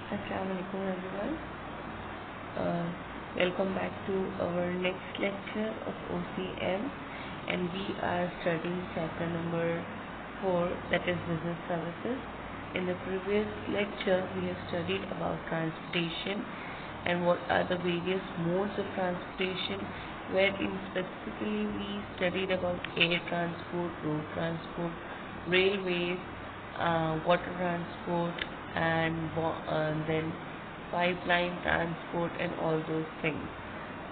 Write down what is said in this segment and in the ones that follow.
Assalamualaikum everyone. Uh, Welcome back to our next lecture of OCM, and we are studying chapter number 4, that is business services. In the previous lecture we have studied about transportation and what are the various modes of transportation, wherein specifically we studied about air transport, road transport, railways, water transport, and then pipeline transport and all those things.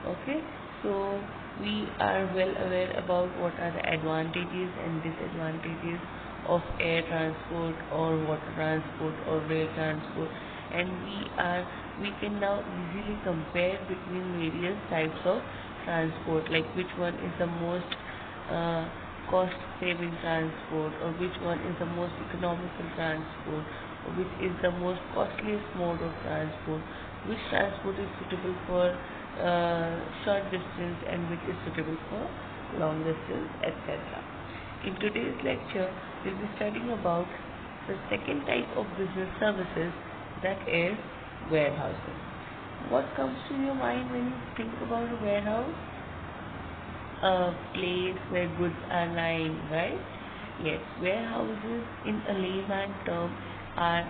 Okay, so we are well aware about what are the advantages and disadvantages of air transport or water transport or rail transport, and we can now easily compare between various types of transport, like which one is the most cost saving transport, or which one is the most economical transport, or which is the most costliest mode of transport, which transport is suitable for short distance and which is suitable for long distance, etc. In today's lecture we'll be studying about the second type of business services, that is warehousing. What comes to your mind when you think about a warehouse? A place where goods are lying, right? Yes, warehouses in a layman term are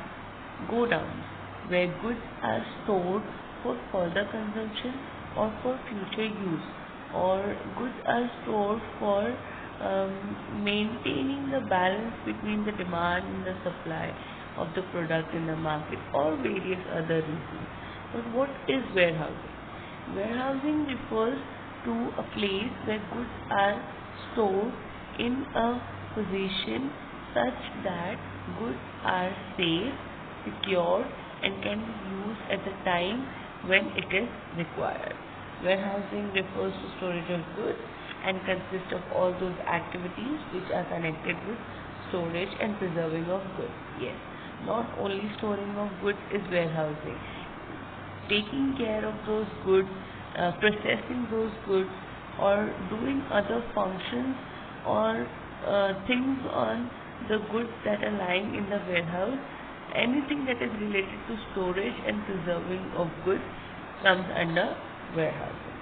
godowns where goods are stored for further consumption or for future use, or goods are stored for maintaining the balance between the demand and the supply of the product in the market, or various other reasons. But what is warehousing? Warehousing refers to a place where goods are stored in a position such that goods are safe, secured, and can be used at the time when it is required. Warehousing refers to storage of goods and consists of all those activities which are connected with storage and preserving of goods. Yes, not only storing of goods is warehousing. Taking care of those goods, processing those goods, or doing other functions or things on the goods that are lying in the warehouse, anything that is related to storage and preserving of goods comes under warehousing.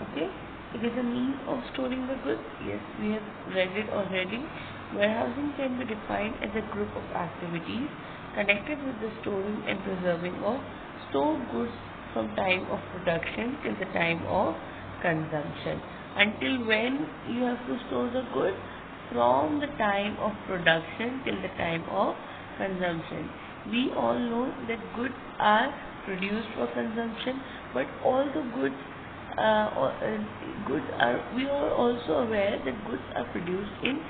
Okay, it is a means of storing the goods. Yes, we have read it already. Warehousing can be defined as a group of activities connected with the storing and preserving of stored goods from time of production till the time of consumption. Until when you have to store the goods? From the time of production till the time of consumption. We all know that goods are produced for consumption, but all the goods we are also aware that goods are produced in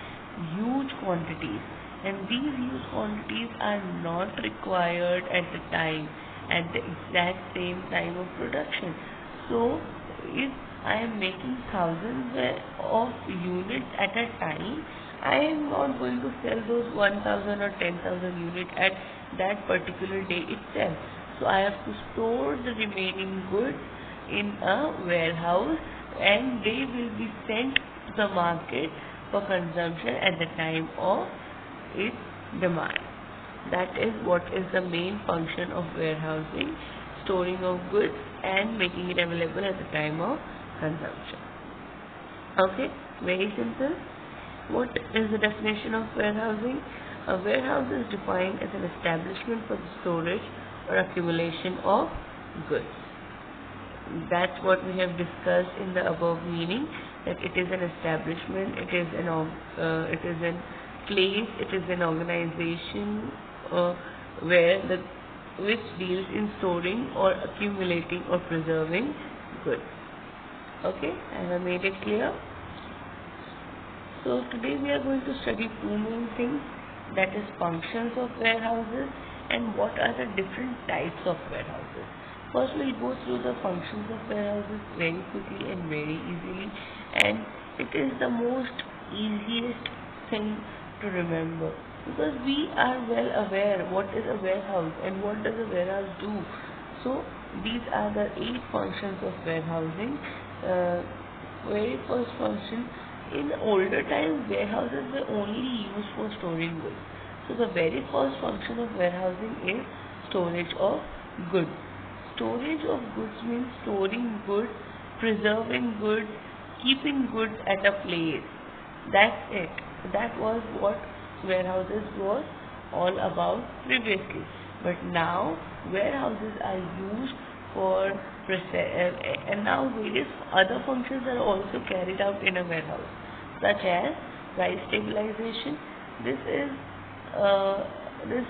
huge quantities, and these huge quantities are not required at the exact same time of production. So if I am making thousands of units at a time, I am not going to sell those 1000 or 10,000 units at that particular day itself. So I have to store the remaining goods in a warehouse, and they will be sent to the market for consumption at the time of its demand. That is what is the main function of warehousing: storing of goods and making it available at the time of consumption. Okay, very simple. What is the definition of warehousing? A warehouse is defined as an establishment for the storage or accumulation of goods. That's what we have discussed in the above meaning, that it is an establishment, it is an place, it is an organization which deals in storing or accumulating or preserving goods. Okay, I have made it clear. So today we are going to study two main things, that is functions of warehouses and what are the different types of warehouses. First we'll go through the functions of warehouses very quickly and very easily, and it is the most easiest thing to remember, because we are well aware what is a warehouse and what does a warehouse do. So these are the 8 functions of warehousing. Very first function: in older times warehouses were only used for storing goods. So the very first function of warehousing is storage of goods. Storage of goods means storing goods, preserving goods, keeping goods at a place. That's it. That was what warehouses was all about previously. But now warehouses are used for and now various other functions are also carried out in a warehouse, such as price stabilization. This is this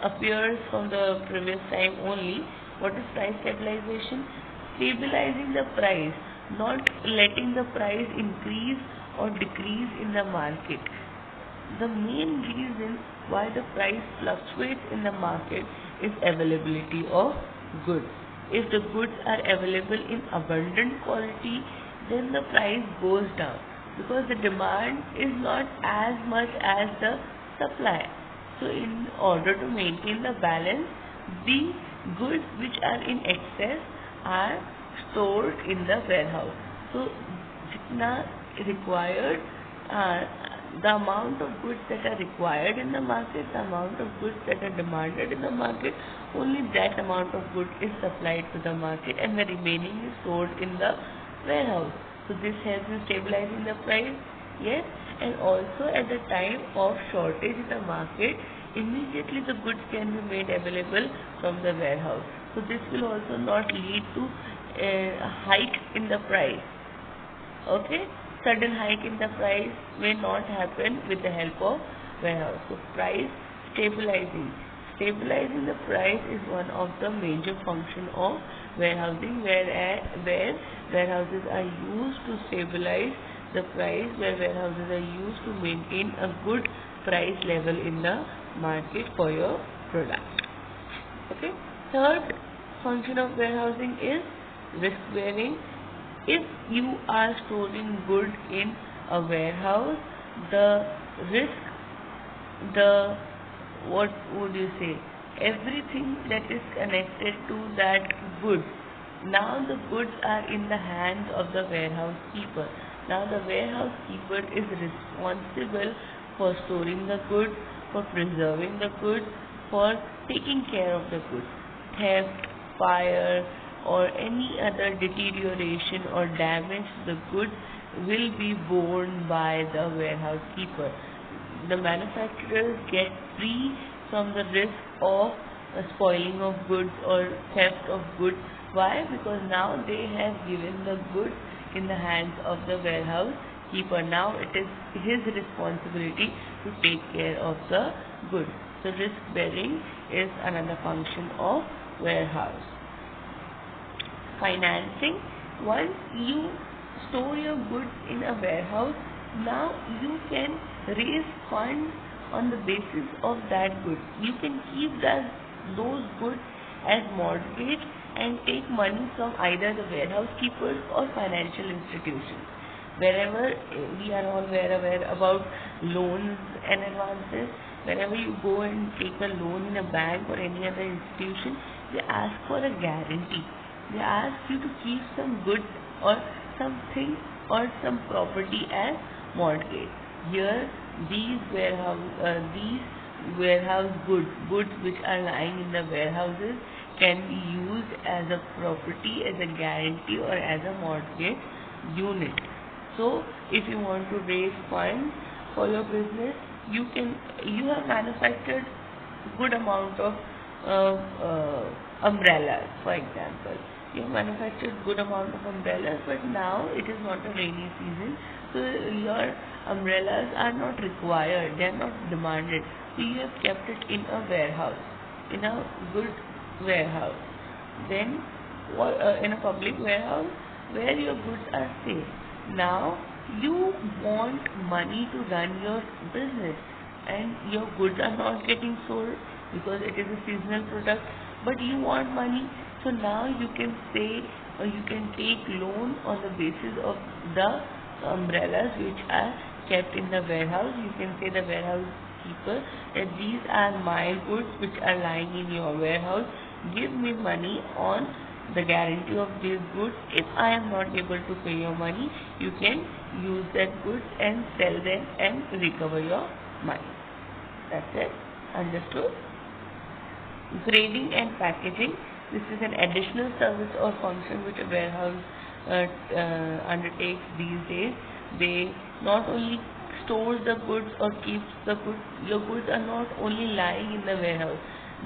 appears from the previous time only. What is price stabilization? Stabilizing the price, not letting the price increase or decrease in the market. The main reason why the price fluctuates in the market is availability of goods. If the goods are available in abundant quantity, then the price goes down because the demand is not as much as the supply. So in order to maintain the balance, the goods which are in excess are stored in the warehouse. So jitna required the amount of goods that are required in the market, the amount of goods that are demanded in the market, only that amount of goods is supplied to the market and the remaining is stored in the warehouse. So this helps in stabilizing the price, yes, and also at the time of shortage in the market, immediately the goods can be made available from the warehouse. So this will also not lead to a hike in the price. Okay, sudden hike in the price may not happen with the help of warehouse. So price stabilizing. Stabilizing the price is one of the major function of warehousing, where warehouses are used to stabilize the price, where warehouses are used to maintain a good price level in the market for your product. Okay. Third function of warehousing is risk bearing. If you are storing goods in a warehouse, the risk, what would you say, everything that is connected to that goods, now the goods are in the hands of the warehouse keeper. Now the warehouse keeper is responsible for storing the goods, for preserving the goods, for taking care of the goods. Theft, fire, or any other deterioration or damage to the goods will be borne by the warehouse keeper. The manufacturers get free from the risk of spoiling of goods or theft of goods. Why? Because now they have given the goods in the hands of the warehouse keeper. Now it is his responsibility to take care of the goods. So risk bearing is another function of warehouse. Financing. Once you store your goods in a warehouse, now you can raise funds on the basis of that goods. You can keep those goods as mortgage and take money from either the warehouse keepers or financial institutions. Wherever we are all very aware about loans and advances, whenever you go and take a loan in a bank or any other institution, they ask for a guarantee. They ask you to keep some goods or something or some property as mortgage. Here, these warehouse goods which are lying in the warehouses can be used as a property, as a guarantee, or as a mortgage unit. So, if you want to raise funds for your business, you have manufactured good amount of umbrellas, for example. You have manufactured good amount of umbrellas, but now it is not a rainy season, so your umbrellas are not required, they are not demanded. So you have kept it in a warehouse, in a good warehouse. Then in a public warehouse where your goods are safe. Now you want money to run your business, and your goods are not getting sold because it is a seasonal product, but you want money. So now you can say, or you can take loan on the basis of the umbrellas which are kept in the warehouse. You can say the warehouse keeper that these are my goods which are lying in your warehouse. Give me money on the guarantee of these goods. If I am not able to pay your money, you can use that goods and sell them and recover your money. That's it. Understood? Grading and packaging. This is an additional service or function which a warehouse undertakes these days. They not only store the goods or keeps the goods. Your goods are not only lying in the warehouse.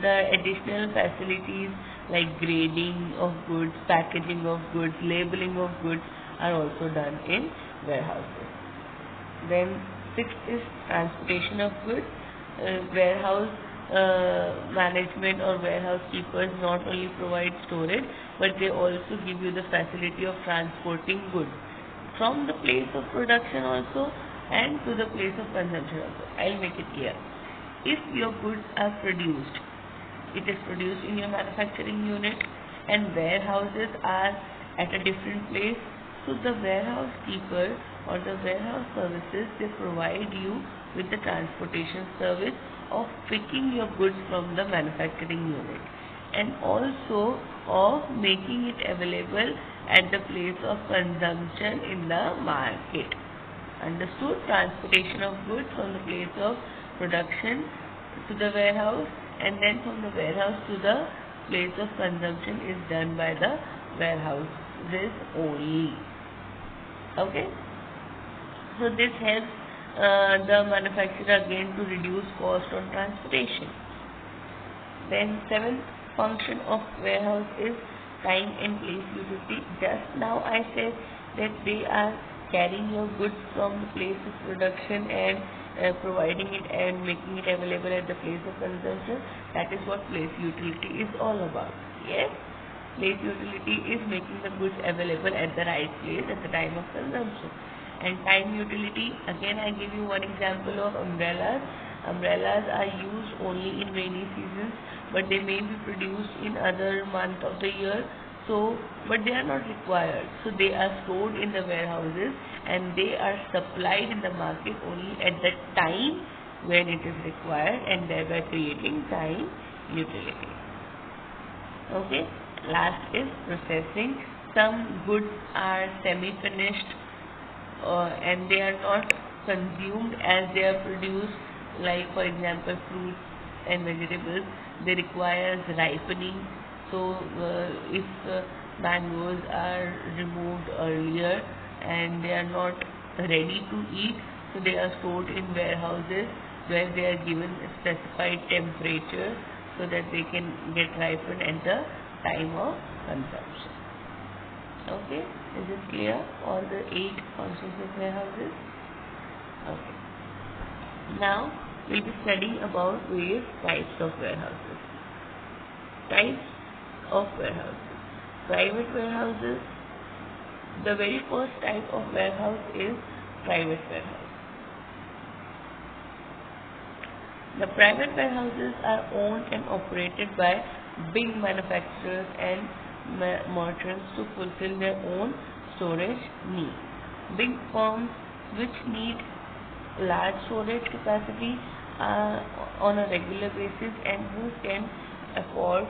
The additional facilities like grading of goods, packaging of goods, labeling of goods are also done in warehouses. Then sixth is transportation of goods. Warehouse management or warehouse keepers not only provide storage, but they also give you the facility of transporting goods from the place of production also and to the place of consumption also. I'll make it clear. If your goods are produced, it is produced in your manufacturing unit and warehouses are at a different place, so the warehouse keeper or the warehouse services, they provide you with the transportation service of picking your goods from the manufacturing unit and also of making it available at the place of consumption in the market. Understood? Transportation of goods from the place of production to the warehouse and then from the warehouse to the place of consumption is done by the warehouses only. Okay? So this helps the manufacturer again to reduce cost on transportation. Then seventh function of warehouse is time and place utility. Just now I said that they are carrying your goods from the place of production and providing it and making it available at the place of consumption. That is what place utility is all about. Yes? Place utility is making the goods available at the right place at the time of consumption. And time utility, again I give you one example of umbrellas. Umbrellas are used only in rainy seasons, but they may be produced in other months of the year. So, but they are not required. So they are stored in the warehouses and they are supplied in the market only at the time when it is required and thereby creating time utility. Okay. Last is processing. Some goods are semi-finished and they are not consumed as they are produced, like for example fruits and vegetables, they require ripening. So if mangoes are removed earlier and they are not ready to eat, so they are stored in warehouses where they are given a specified temperature so that they can get ripened at the time of consumption. Okay, is it clear? All the 8 functions of warehouses? Okay. Now we'll be studying about various types of warehouses. Types of warehouses. Private warehouses. The very first type of warehouse is private warehouse. The private warehouses are owned and operated by big manufacturers and merchants to fulfill their own storage needs. Big firms which need large storage capacity on a regular basis and who can afford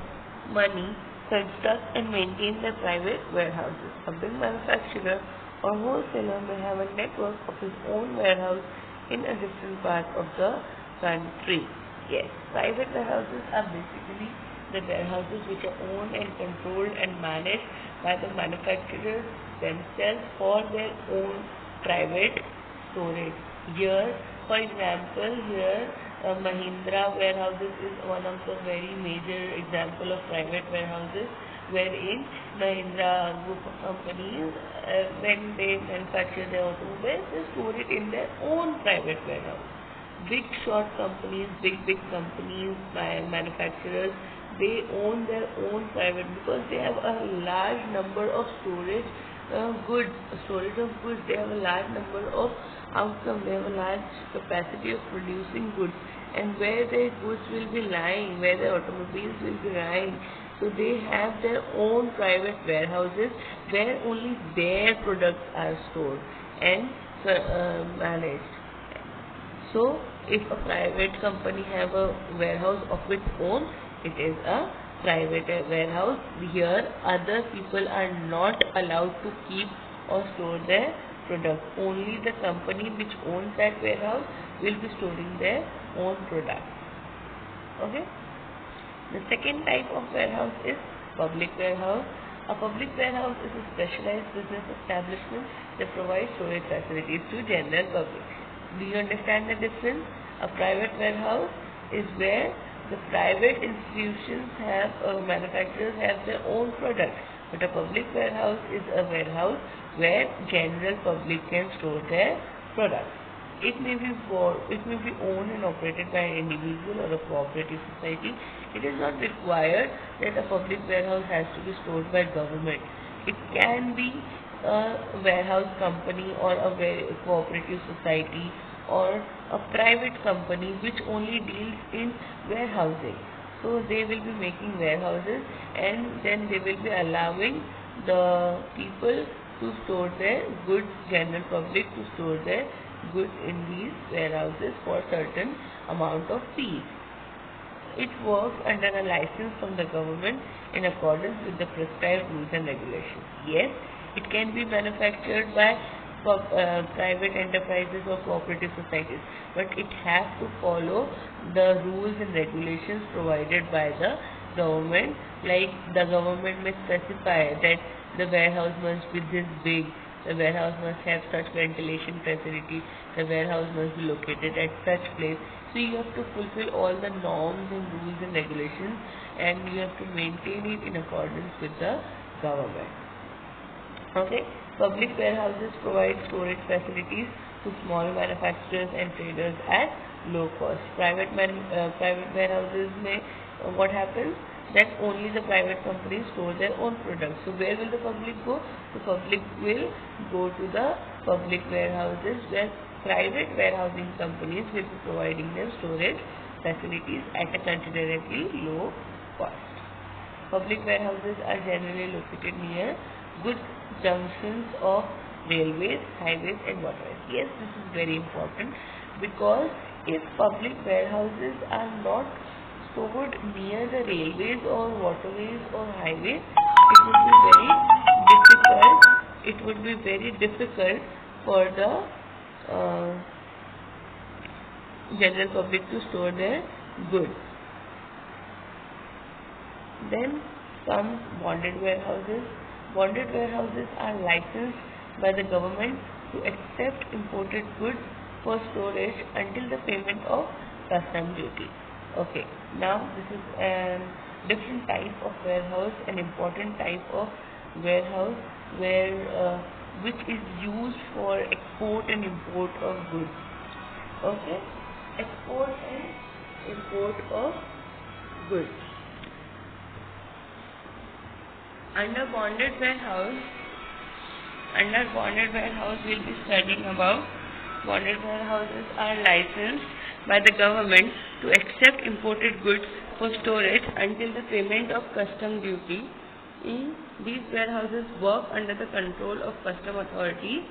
money construct and maintain their private warehouses. A big manufacturer or wholesaler may have a network of his own warehouse in a different part of the country. Yes, private warehouses are basically the warehouses which are owned and controlled and managed by the manufacturers themselves for their own private storage. Here, for example, Mahindra warehouses is one of the very major example of private warehouses, wherein Mahindra group of companies, when they manufacture their automobiles, they store it in their own private warehouse. Big short companies, big companies, manufacturers, they own their own private because they have a large number of storage of goods. They have a large number of outcomes. They have a large capacity of producing goods, and where their goods will be lying, where their automobiles will be lying. So they have their own private warehouses where only their products are stored and managed. So if a private company have a warehouse of its own, it is a private warehouse. Here other people are not allowed to keep or store their products. Only the company which owns that warehouse will be storing their own products. Okay. The second type of warehouse is public warehouse. A public warehouse is a specialized business establishment that provides storage facilities to general public. Do you understand the difference? A private warehouse is where the private institutions have manufacturers have their own products, but a public warehouse is a warehouse where general public can store their products. It may be owned and operated by an individual or a cooperative society. It is not required that a public warehouse has to be stored by government. It can be a warehouse company or a cooperative society or a private company which only deals in warehousing. So they will be making warehouses, and then they will be allowing the people to store their goods, general public to store their goods in these warehouses for certain amount of fees. It works under a license from the government in accordance with the prescribed rules and regulations. Yes, it can be manufactured by private enterprises or cooperative societies, but it has to follow the rules and regulations provided by the government. Like the government may specify that the warehouse must be this big, the warehouse must have such ventilation facility, the warehouse must be located at such place. So you have to fulfill all the norms and rules and regulations, and you have to maintain it in accordance with the government. Okay, public warehouses provide storage facilities to small manufacturers and traders at low cost. Private warehouses what happens that only the private companies store their own products. So where will the public go? The public will go to the public warehouses where private warehousing companies will be providing them storage facilities at a considerably low cost. Public warehouses are generally located near good junctions of railways, highways and waterways. Yes, this is very important, because if public warehouses are not stored near the railways or waterways or highways, it would be very difficult for the general public to store their goods. Then comes bonded warehouses. Bonded warehouses are licensed by the government to accept imported goods for storage until the payment of custom duty. Okay, now this is a different type of warehouse, an important type of warehouse where which is used for export and import of goods. Okay, export and import of goods. Under bonded warehouse, we'll be studying about bonded warehouses are licensed by the government to accept imported goods for storage until the payment of custom duty. These warehouses work under the control of custom authorities.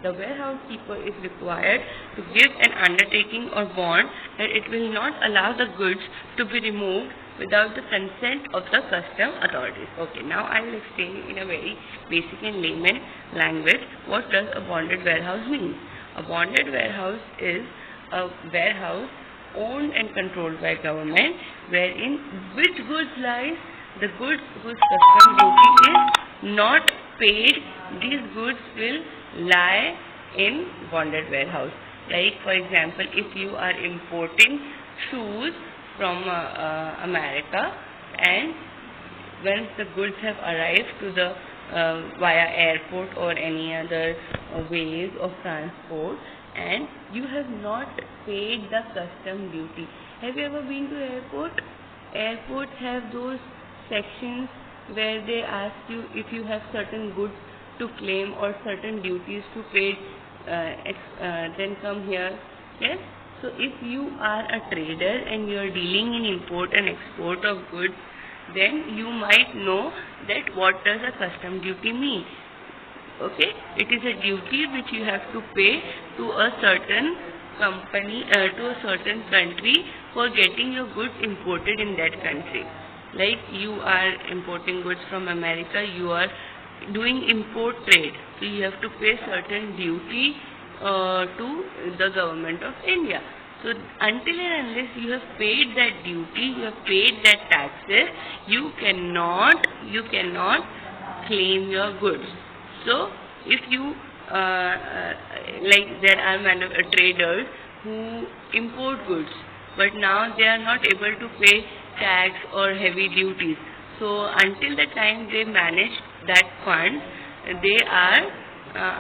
The warehouse keeper is required to give an undertaking or bond that it will not allow the goods to be removed without the consent of the custom authorities. Okay, now I will explain in a very basic and layman language what does a bonded warehouse mean. A bonded warehouse is a warehouse owned and controlled by government, wherein which goods lies, the goods whose custom duty is not paid. These goods will lie in bonded warehouse. Like for example, if you are importing shoes from America, and once the goods have arrived to the via airport or any other ways of transport, and you have not paid the custom duty. Have you ever been to airport? Airports have those sections where they ask you if you have certain goods to claim or certain duties to pay, then come here. Yes. So if you are a trader and you are dealing in import and export of goods, then you might know that what does a custom duty mean. Okay, it is a duty which you have to pay to a certain company, to a certain country for getting your goods imported in that country. Like you are importing goods from America, you are doing import trade, so you have to pay certain duty to the government of India. So until and unless you have paid that duty, you have paid that taxes, you cannot claim your goods. So if you like there are traders who import goods, but now they are not able to pay tax or heavy duties. So until the time they manage that fund, they are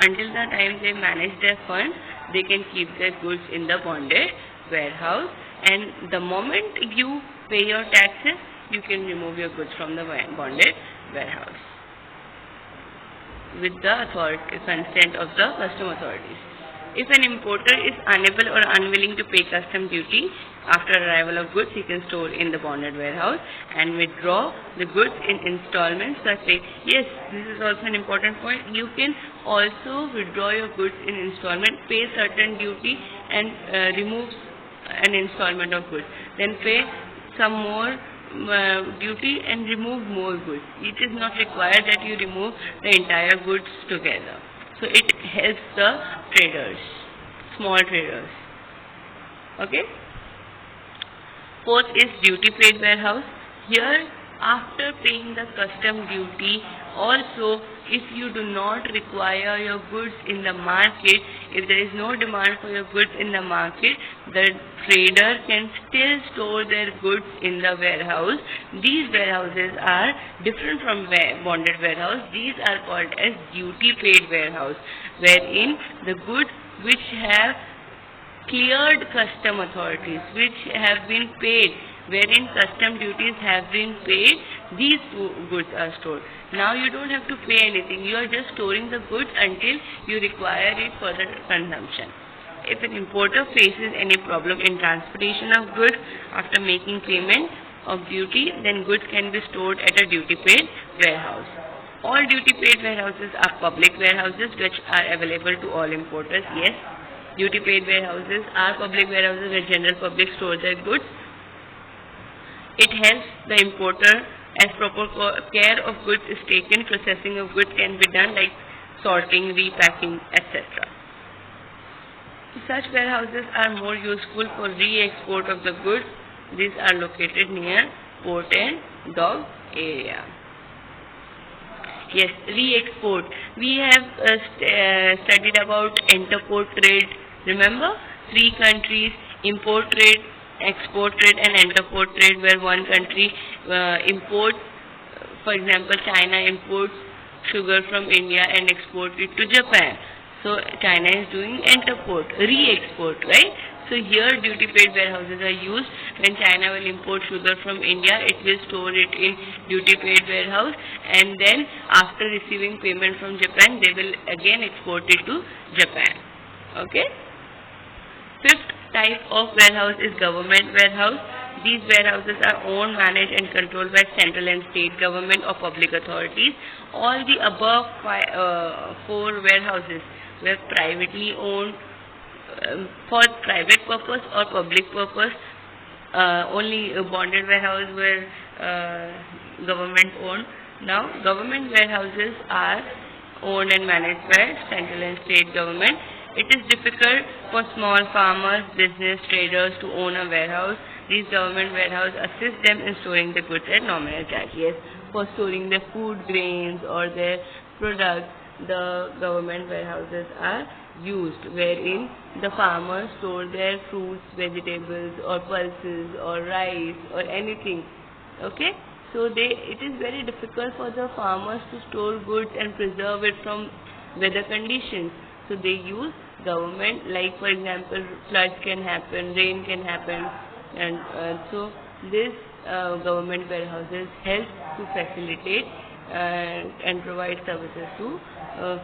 until the time they manage their fund, they can keep their goods in the bonded warehouse, and the moment you pay your taxes, you can remove your goods from the bonded warehouse with the consent of the custom authorities. If an importer is unable or unwilling to pay custom duty after arrival of goods, he can store in the bonded warehouse and withdraw the goods in installments. Yes, this is also an important point. You can also withdraw your goods in installment, pay certain duty and remove an installment of goods. Then pay some more duty and remove more goods. It is not required that you remove the entire goods together. So it helps the traders, small traders. Okay. Fourth is duty paid warehouse. Here, after paying the custom duty, also if you do not require your goods in the market, if there is no demand for your goods in the market, the trader can still store their goods in the warehouse. These warehouses are different from bonded warehouse. These are called as duty paid warehouse, wherein the goods which have cleared custom authorities, which have been paid, wherein custom duties have been paid, these goods are stored. Now you don't have to pay anything. You are just storing the goods until you require it for the consumption. If an importer faces any problem in transportation of goods after making payment of duty, then goods can be stored at a duty paid warehouse. All duty paid warehouses are public warehouses which are available to all importers. Yes, duty paid warehouses are public warehouses where general public store their goods. It helps the importer as proper care of goods is taken. Processing of goods can be done like sorting, repacking, etc. Such warehouses are more useful for re-export of the goods. These are located near port and dock area. Yes, re-export. We have studied about interport trade. Remember, 3 countries: import trade, export trade and interport trade, where one country imports, for example, China imports sugar from India and exports it to Japan. So China is doing interport, re-export, right? So here duty paid warehouses are used. When China will import sugar from India, it will store it in duty paid warehouse, and then after receiving payment from Japan, they will again export it to Japan. Okay? Fifth type of warehouse is government warehouse. These warehouses are owned, managed and controlled by central and state government or public authorities. All the above 4 warehouses were privately owned for private purpose or public purpose. Only a bonded warehouse were government owned. Now government warehouses are owned and managed by central and state government. It is difficult for small farmers, business, traders to own a warehouse. These government warehouses assist them in storing the goods at nominal charge. Yes, for storing their food grains or their products, the government warehouses are used, wherein the farmers store their fruits, vegetables or pulses or rice or anything. Okay? So it is very difficult for the farmers to store goods and preserve it from weather conditions. So they use government, like for example, floods can happen, rain can happen, and so this government warehouses help to facilitate and provide services to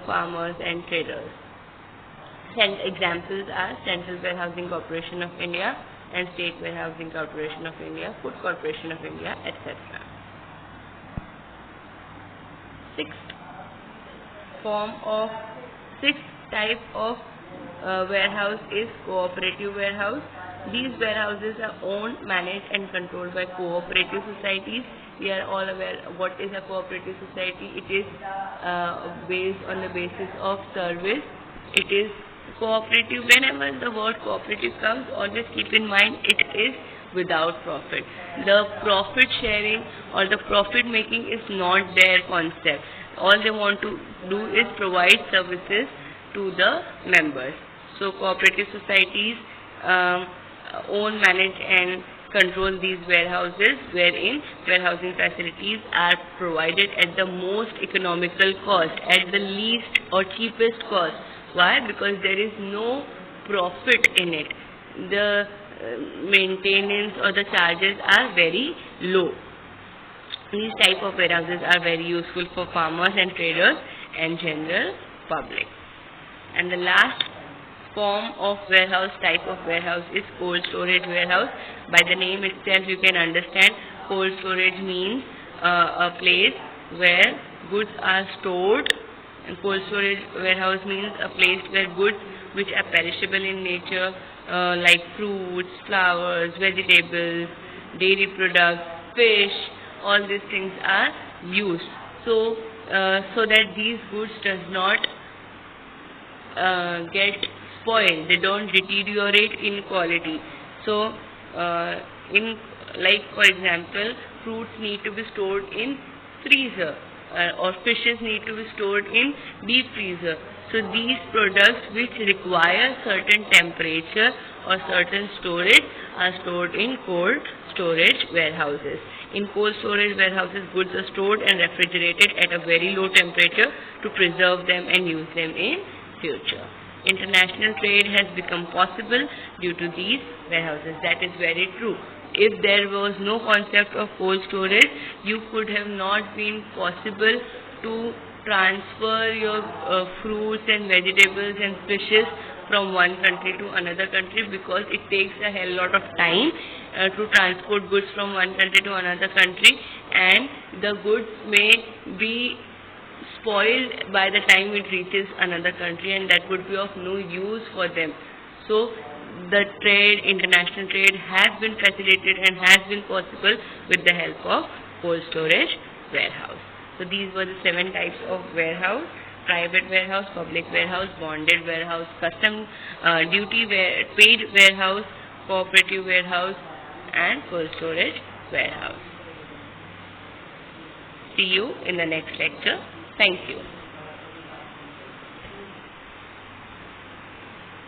farmers and traders. Examples are Central Warehousing Corporation of India and State Warehousing Corporation of India, Food Corporation of India, etc. Sixth type of warehouse is cooperative warehouse. These warehouses are owned, managed and controlled by cooperative societies. We are all aware what is a cooperative society. It is based on the basis of service. It is Cooperative, whenever the word cooperative comes, always keep in mind it is without profit. The profit sharing or the profit making is not their concept. All they want to do is provide services to the members. So cooperative societies own, manage and control these warehouses, wherein warehousing facilities are provided at the most economical cost, at the least or cheapest cost. Why? Because there is no profit in it. The maintenance or the charges are very low. These type of warehouses are very useful for farmers and traders and general public. And the last form of warehouse, type of warehouse, is cold storage warehouse. By the name itself you can understand cold storage means a place where goods are stored, and cold storage warehouse means a place where goods which are perishable in nature like fruits, flowers, vegetables, dairy products, fish, all these things are used. So that these goods does not get spoiled, they don't deteriorate in quality. So in, like for example, fruits need to be stored in freezer or fishes need to be stored in deep freezer. So these products which require certain temperature or certain storage are stored in cold storage warehouses. In cold storage warehouses, goods are stored and refrigerated at a very low temperature to preserve them and use them in future. International trade has become possible due to these warehouses. That is very true. If there was no concept of cold storage, you could have not been possible to transfer your fruits and vegetables and fishes from one country to another country, because it takes a hell lot of time to transport goods from one country to another country, and the goods may be spoiled by the time it reaches another country, and that would be of no use for them. So the trade, international trade, has been facilitated and has been possible with the help of cold storage warehouse. So these were the 7 types of warehouse: private warehouse, public warehouse, bonded warehouse, custom duty paid warehouse, cooperative warehouse, and cold storage warehouse. See you in the next lecture. Thank you.